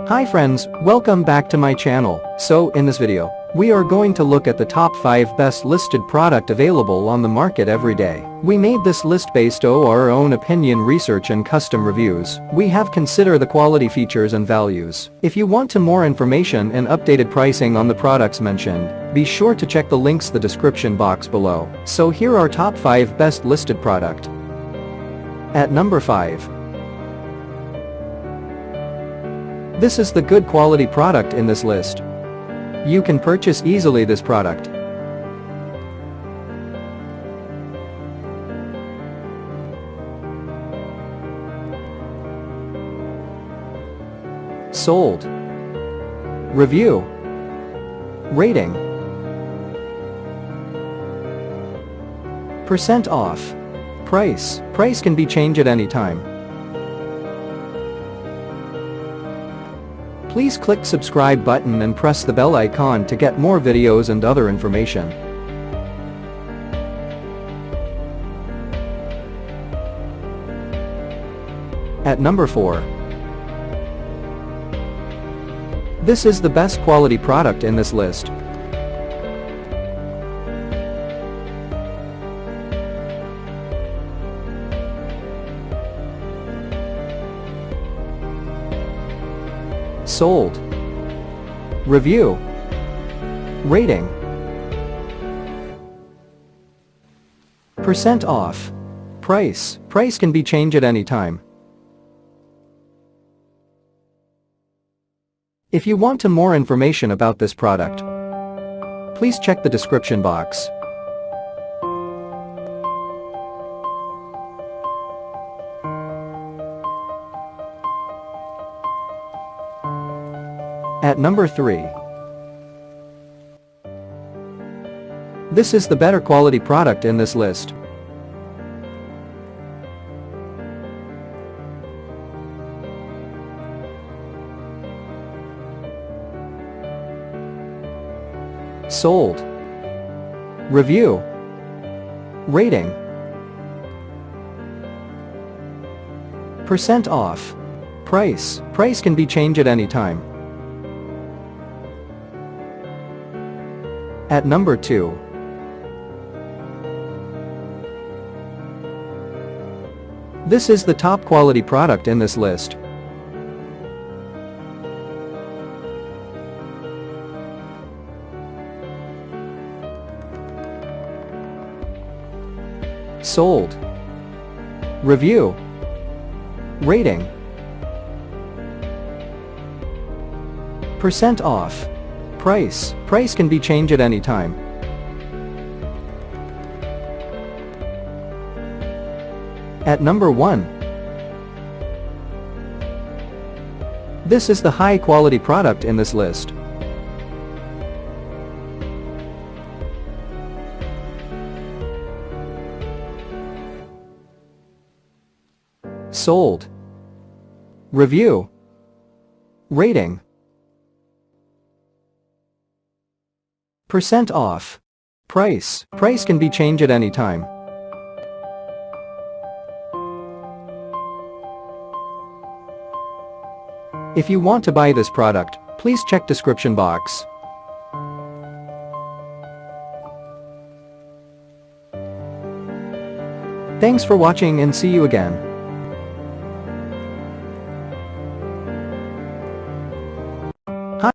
Hi friends, welcome back to my channel. So in this video, we are going to look at the top 5 best listed product available on the market every day. We made this list based on our own opinion, research and custom reviews. We have considered the quality, features and values. If you want to more information and updated pricing on the products mentioned, be sure to check the links in the description box below. So here are top 5 best listed product. At number 5. This is the good quality product in this list. You can purchase easily this product. Sold. Review. Rating. Percent off. Price. Price can be changed at any time. Please click subscribe button and press the bell icon to get more videos and other information. At number 4. This is the best quality product in this list. Sold. Review. Rating. Percent off. Price. Price can be changed at any time. If you want to more information about this product, please check the description box. At number 3. This is the better quality product in this list. Sold. Review. Rating. Percent off. Price. Price can be changed at any time. At number 2. This is the top quality product in this list. Sold. Review. Rating. Percent off. Price. Price can be changed at any time. At number 1. This is the high quality product in this list. Sold. Review. Rating. Percent off. Price. Price can be changed at any time. If you want to buy this product, please check description box. Thanks for watching and see you again.